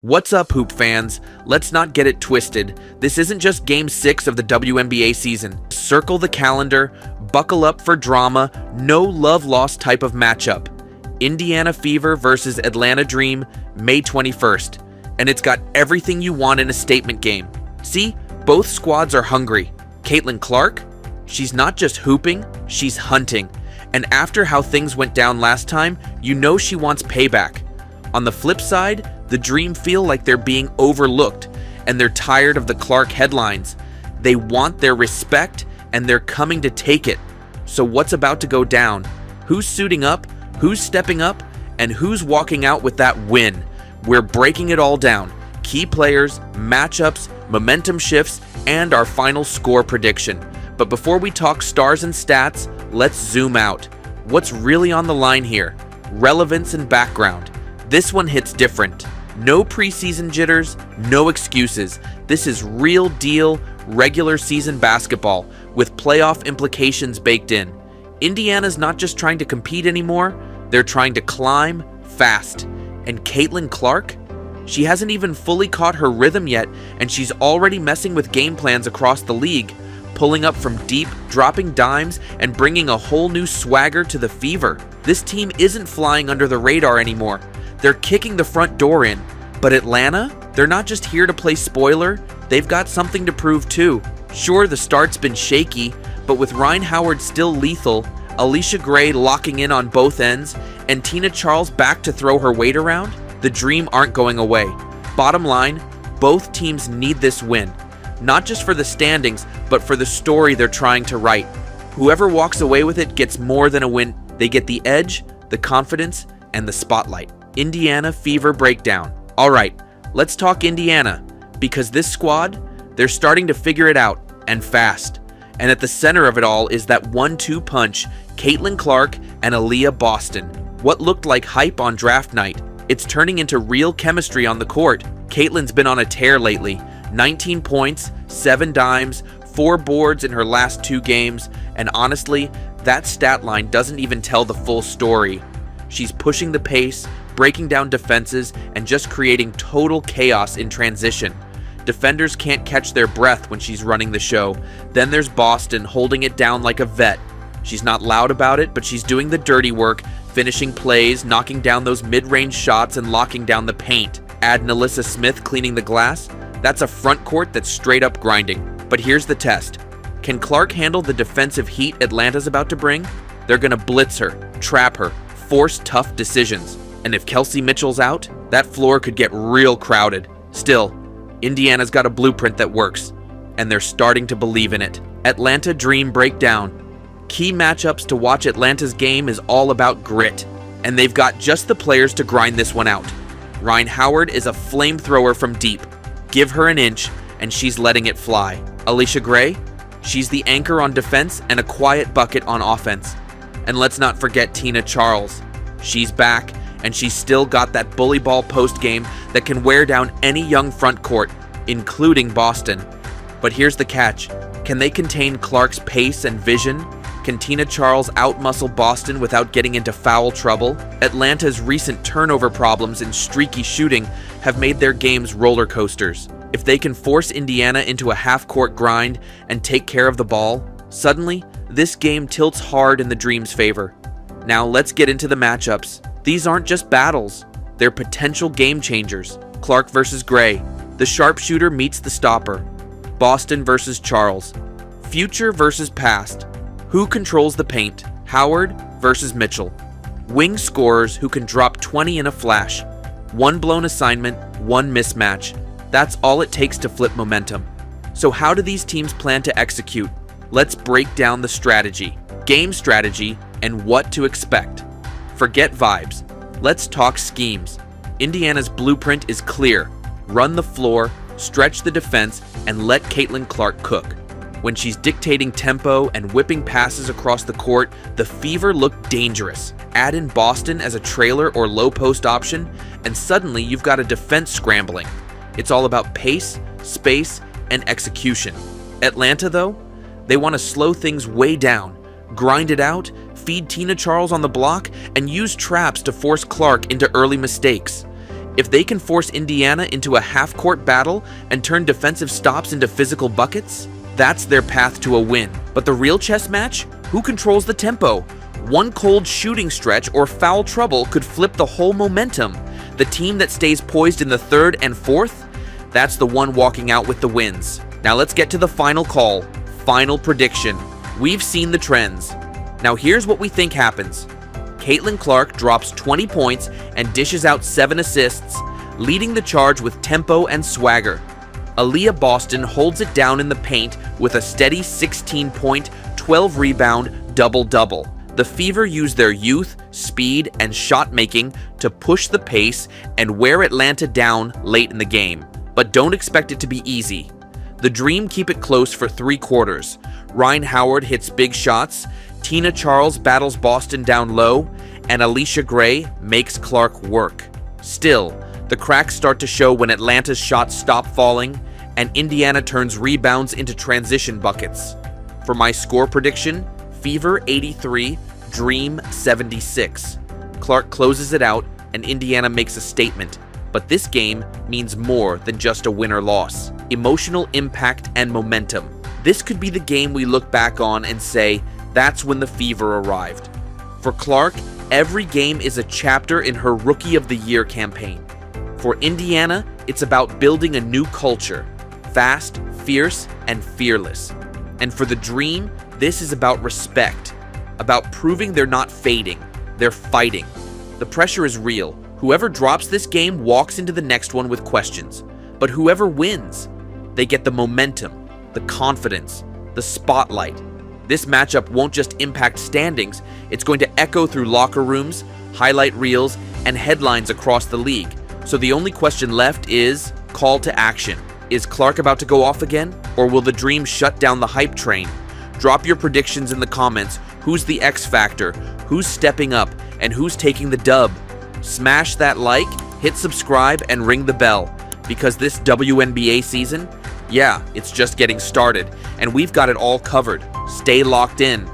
What's up, hoop fans? Let's not get it twisted. This isn't just Game 6 of the WNBA season. Circle the calendar, buckle up for drama, no love lost type of matchup. Indiana Fever versus Atlanta Dream, May 21st. And it's got everything you want in a statement game. See, both squads are hungry. Caitlin Clark? She's not just hooping, she's hunting. And after how things went down last time, you know she wants payback. On the flip side, the Dream feel like they're being overlooked, and they're tired of the Clark headlines. They want their respect, and they're coming to take it. So what's about to go down? Who's suiting up? Who's stepping up? And who's walking out with that win? We're breaking it all down. Key players, matchups, momentum shifts, and our final score prediction. But before we talk stars and stats, let's zoom out. What's really on the line here? Relevance and background. This one hits different. No preseason jitters, no excuses. This is real deal, regular season basketball with playoff implications baked in. Indiana's not just trying to compete anymore, they're trying to climb fast. And Caitlin Clark? She hasn't even fully caught her rhythm yet, and she's already messing with game plans across the league, pulling up from deep, dropping dimes, and bringing a whole new swagger to the Fever. This team isn't flying under the radar anymore. They're kicking the front door in. But Atlanta? They're not just here to play spoiler, they've got something to prove too. Sure, the start's been shaky, but with Rhyne Howard still lethal, Aliyah Gray locking in on both ends, and Tina Charles back to throw her weight around, the Dream aren't going away. Bottom line, both teams need this win. Not just for the standings, but for the story they're trying to write. Whoever walks away with it gets more than a win. They get the edge, the confidence, and the spotlight. Indiana Fever breakdown. All right, let's talk Indiana, because this squad, they're starting to figure it out, and fast. And at the center of it all is that 1-2 punch, Caitlin Clark and Aliyah Boston. What looked like hype on draft night, it's turning into real chemistry on the court. Caitlin's been on a tear lately. 19 points, 7 dimes, 4 boards in her last 2 games, and honestly, that stat line doesn't even tell the full story. She's pushing the pace, breaking down defenses, and just creating total chaos in transition. Defenders can't catch their breath when she's running the show. Then there's Boston holding it down like a vet. She's not loud about it, but she's doing the dirty work, finishing plays, knocking down those mid-range shots, and locking down the paint. Add Nalissa Smith cleaning the glass. That's a front court that's straight up grinding. But here's the test. Can Clark handle the defensive heat Atlanta's about to bring? They're gonna blitz her, trap her, force tough decisions. And if Kelsey Mitchell's out, that floor could get real crowded. Still, Indiana's got a blueprint that works, and they're starting to believe in it. Atlanta Dream breakdown. Key matchups to watch. Atlanta's game is all about grit, and they've got just the players to grind this one out. Rhyne Howard is a flamethrower from deep. Give her an inch, and she's letting it fly. Aliyah Gray? She's the anchor on defense and a quiet bucket on offense. And let's not forget Tina Charles. She's back, and she's still got that bully ball post game that can wear down any young front court, including Boston. But here's the catch. Can they contain Clark's pace and vision? Can Tina Charles outmuscle Boston without getting into foul trouble? Atlanta's recent turnover problems and streaky shooting have made their games roller coasters. If they can force Indiana into a half-court grind and take care of the ball, suddenly, this game tilts hard in the Dream's favor. Now let's get into the matchups. These aren't just battles, they're potential game changers. Clark versus Gray. The sharpshooter meets the stopper. Boston versus Charles. Future versus past. Who controls the paint? Howard versus Mitchell. Wing scorers who can drop 20 in a flash. One blown assignment, one mismatch. That's all it takes to flip momentum. So how do these teams plan to execute? Let's break down the strategy, game strategy, and what to expect. Forget vibes. Let's talk schemes. Indiana's blueprint is clear. Run the floor, stretch the defense, and let Caitlin Clark cook. When she's dictating tempo and whipping passes across the court, the Fever look dangerous. Add in Boston as a trailer or low post option, and suddenly you've got a defense scrambling. It's all about pace, space, and execution. Atlanta, though, they want to slow things way down, grind it out, feed Tina Charles on the block, and use traps to force Clark into early mistakes. If they can force Indiana into a half-court battle and turn defensive stops into physical buckets, that's their path to a win. But the real chess match? Who controls the tempo? One cold shooting stretch or foul trouble could flip the whole momentum. The team that stays poised in the third and fourth, that's the one walking out with the wins. Now let's get to the final call, final prediction. We've seen the trends. Now here's what we think happens. Caitlin Clark drops 20 points and dishes out 7 assists, leading the charge with tempo and swagger. Aliyah Boston holds it down in the paint with a steady 16-point, 12-rebound double-double. The Fever use their youth, speed, and shot-making to push the pace and wear Atlanta down late in the game. But don't expect it to be easy. The Dream keep it close for 3 quarters. Rhyne Howard hits big shots, Tina Charles battles Boston down low, and Alicia Gray makes Clark work. Still, the cracks start to show when Atlanta's shots stop falling, and Indiana turns rebounds into transition buckets. For my score prediction, Fever 83, Dream 76. Clark closes it out, and Indiana makes a statement. But this game means more than just a win or loss. Emotional impact and momentum. This could be the game we look back on and say, that's when the Fever arrived. For Clark, every game is a chapter in her Rookie of the Year campaign. For Indiana, it's about building a new culture, fast, fierce, and fearless. And for the Dream, this is about respect, about proving they're not fading, they're fighting. The pressure is real. Whoever drops this game walks into the next one with questions. But whoever wins, they get the momentum, the confidence, the spotlight. This matchup won't just impact standings, it's going to echo through locker rooms, highlight reels, and headlines across the league. So the only question left is call to action. Is Clark about to go off again? Or will the Dream shut down the hype train? Drop your predictions in the comments. Who's the X Factor? Who's stepping up? And who's taking the dub? Smash that like, hit subscribe, and ring the bell. Because this WNBA season, yeah, it's just getting started. And we've got it all covered. Stay locked in.